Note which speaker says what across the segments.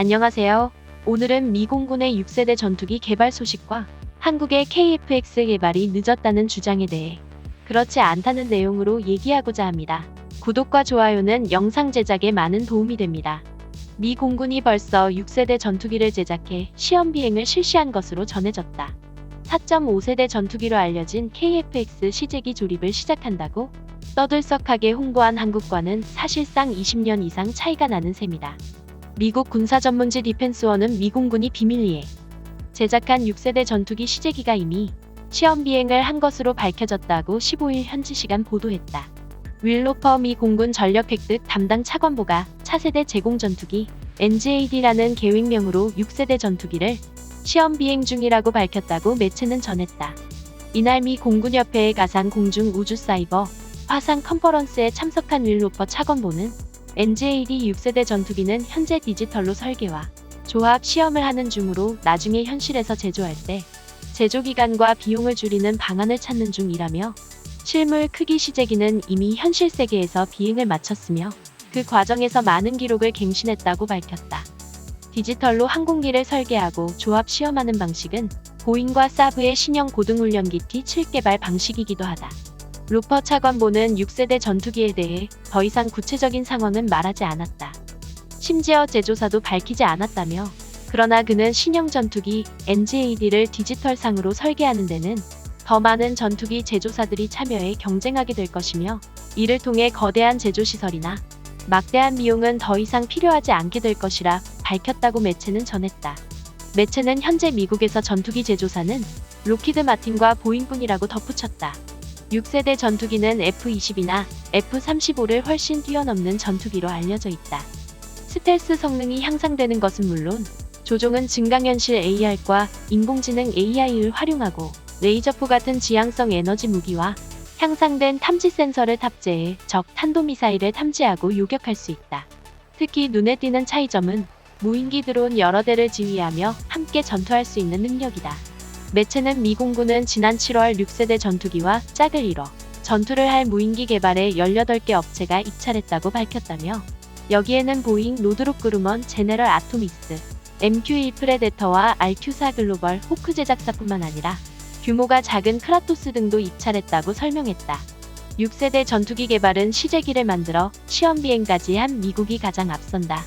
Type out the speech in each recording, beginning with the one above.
Speaker 1: 안녕하세요. 오늘은 미 공군의 6세대 전투기 개발 소식과 한국의 KF-X 개발이 늦었다는 주장에 대해 그렇지 않다는 내용으로 얘기하고자 합니다. 구독과 좋아요는 영상 제작에 많은 도움이 됩니다. 미 공군이 벌써 6세대 전투기를 제작해 시험 비행을 실시한 것으로 전해졌다. 4.5세대 전투기로 알려진 KF-X 시제기 조립을 시작한다고 떠들썩하게 홍보한 한국과는 사실상 20년 이상 차이가 나는 셈이다. 미국 군사전문지 디펜스원은 미 공군이 비밀리에 제작한 6세대 전투기 시제기가 이미 시험 비행을 한 것으로 밝혀졌다고 15일 현지 시간 보도했다. 윌 로퍼 미 공군 전력 획득 담당 차관보가 차세대 제공 전투기 NGAD라는 계획명으로 6세대 전투기를 시험 비행 중이라고 밝혔다고 매체는 전했다. 이날 미 공군협회의 가상 공중 우주 사이버 화상 컨퍼런스에 참석한 윌 로퍼 차관보는 NGAD 6세대 전투기는 현재 디지털로 설계와 조합 시험을 하는 중으로 나중에 현실에서 제조할 때 제조 기간과 비용을 줄이는 방안을 찾는 중이라며 실물 크기 시제기는 이미 현실 세계에서 비행을 마쳤으며 그 과정에서 많은 기록을 갱신했다고 밝혔다. 디지털로 항공기를 설계하고 조합 시험하는 방식은 보잉과 사브의 신형 고등훈련기 T7 개발 방식이기도 하다. 로퍼 차관보는 6세대 전투기에 대해 더 이상 구체적인 상황은 말하지 않았다. 심지어 제조사도 밝히지 않았다며 그러나 그는 신형 전투기 NGAD를 디지털상으로 설계하는 데는 더 많은 전투기 제조사들이 참여해 경쟁하게 될 것이며 이를 통해 거대한 제조시설이나 막대한 비용은 더 이상 필요하지 않게 될 것이라 밝혔다고 매체는 전했다. 매체는 현재 미국에서 전투기 제조사는 록히드 마틴과 보잉뿐이라고 덧붙였다. 6세대 전투기는 F-22나 F-35를 훨씬 뛰어넘는 전투기로 알려져 있다. 스텔스 성능이 향상되는 것은 물론 조종은 증강현실 AR과 인공지능 AI를 활용하고 레이저포 같은 지향성 에너지 무기와 향상된 탐지 센서를 탑재해 적 탄도미사일을 탐지하고 요격할 수 있다. 특히 눈에 띄는 차이점은 무인기 드론 여러 대를 지휘하며 함께 전투할 수 있는 능력이다. 매체는 미 공군은 지난 7월 6세대 전투기와 짝을 이뤄 전투를 할 무인기 개발에 18개 업체가 입찰했다고 밝혔다며 여기에는 보잉, 노드롭 그루먼, 제네럴 아토미스, MQ-1 프레데터와 RQ-4 글로벌 호크 제작사뿐만 아니라 규모가 작은 크라토스 등도 입찰했다고 설명했다. 6세대 전투기 개발은 시제기를 만들어 시험 비행까지 한 미국이 가장 앞선다.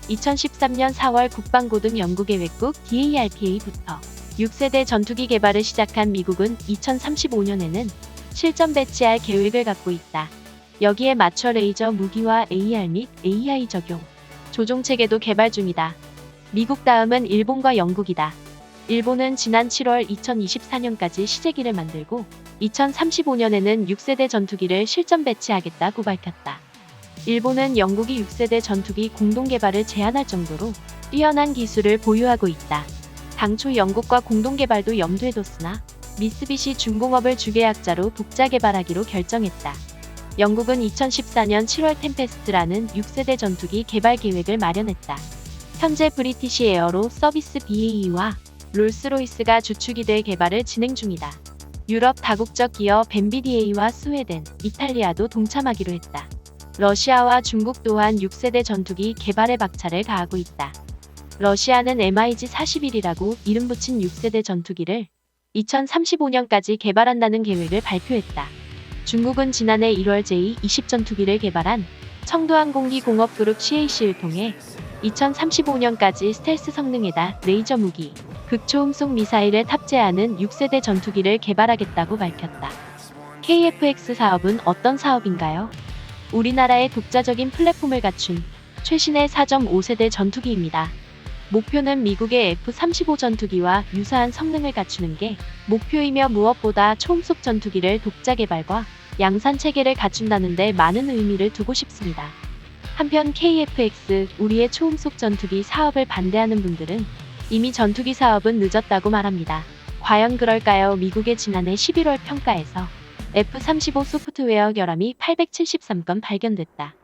Speaker 1: 2013년 4월 국방고등 연구계획국 DARPA부터 6세대 전투기 개발을 시작한 미국은 2035년에는 실전 배치할 계획을 갖고 있다. 여기에 맞춰 레이저 무기와 AR 및 AI 적용, 조종체계도 개발 중이다. 미국 다음은 일본과 영국이다. 일본은 지난 7월 2024년까지 시제기를 만들고 2035년에는 6세대 전투기를 실전 배치하겠다고 밝혔다. 일본은 영국이 6세대 전투기 공동 개발을 제안할 정도로 뛰어난 기술을 보유하고 있다. 당초 영국과 공동 개발도 염두에 뒀으나 미쓰비시 중공업을 주계약자로 독자 개발하기로 결정했다. 영국은 2014년 7월 템페스트라는 6세대 전투기 개발 계획을 마련했다. 현재 브리티시 에어로 서비스 BAE와 롤스로이스가 주축이 돼 개발을 진행 중이다. 유럽 다국적 기업 벤비디에이와 스웨덴, 이탈리아도 동참하기로 했다. 러시아와 중국 또한 6세대 전투기 개발에 박차를 가하고 있다. 러시아는 MiG-41이라고 이름 붙인 6세대 전투기를 2035년까지 개발한다는 계획을 발표했다. 중국은 지난해 1월 제-20 전투기를 개발한 청도항공기 공업그룹 CAC를 통해 2035년까지 스텔스 성능에다 레이저 무기, 극초음속 미사일을 탑재하는 6세대 전투기를 개발하겠다고 밝혔다. KF-X 사업은 어떤 사업인가요? 우리나라의 독자적인 플랫폼을 갖춘 최신의 4.5세대 전투기입니다. 목표는 미국의 F-35 전투기와 유사한 성능을 갖추는 게 목표이며 무엇보다 초음속 전투기를 독자 개발과 양산 체계를 갖춘다는 데 많은 의미를 두고 싶습니다. 한편 KF-X, 우리의 초음속 전투기 사업을 반대하는 분들은 이미 전투기 사업은 늦었다고 말합니다. 과연 그럴까요? 미국의 지난해 11월 평가에서 F-35 소프트웨어 결함이 873건 발견됐다.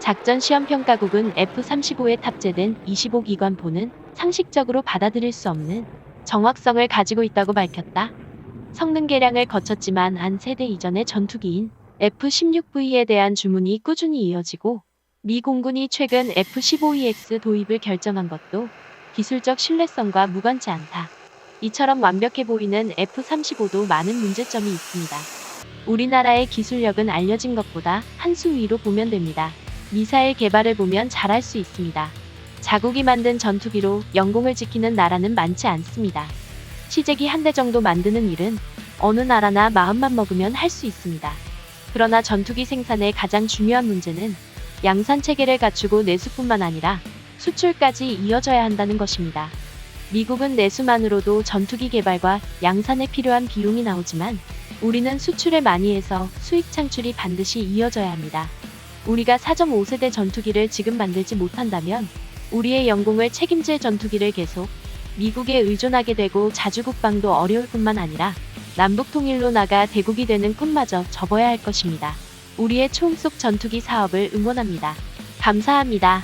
Speaker 1: 작전 시험 평가국은 F-35에 탑재된 25기관포는 상식적으로 받아들일 수 없는 정확성을 가지고 있다고 밝혔다. 성능 개량을 거쳤지만 한 세대 이전의 전투기인 F-16V에 대한 주문이 꾸준히 이어지고 미 공군이 최근 F-15EX 도입을 결정한 것도 기술적 신뢰성과 무관치 않다. 이처럼 완벽해 보이는 F-35도 많은 문제점이 있습니다. 우리나라의 기술력은 알려진 것보다 한 수 위로 보면 됩니다. 미사일 개발을 보면 잘 알 수 있습니다. 자국이 만든 전투기로 영공을 지키는 나라는 많지 않습니다. 시제기 한 대 정도 만드는 일은 어느 나라나 마음만 먹으면 할 수 있습니다. 그러나 전투기 생산의 가장 중요한 문제는 양산 체계를 갖추고 내수뿐만 아니라 수출까지 이어져야 한다는 것입니다. 미국은 내수만으로도 전투기 개발과 양산에 필요한 비용이 나오지만 우리는 수출을 많이 해서 수익 창출이 반드시 이어져야 합니다. 우리가 4.5세대 전투기를 지금 만들지 못한다면 우리의 영공을 책임질 전투기를 계속 미국에 의존하게 되고 자주국방도 어려울 뿐만 아니라 남북 통일로 나가 대국이 되는 꿈마저 접어야 할 것입니다. 우리의 초음속 전투기 사업을 응원합니다. 감사합니다.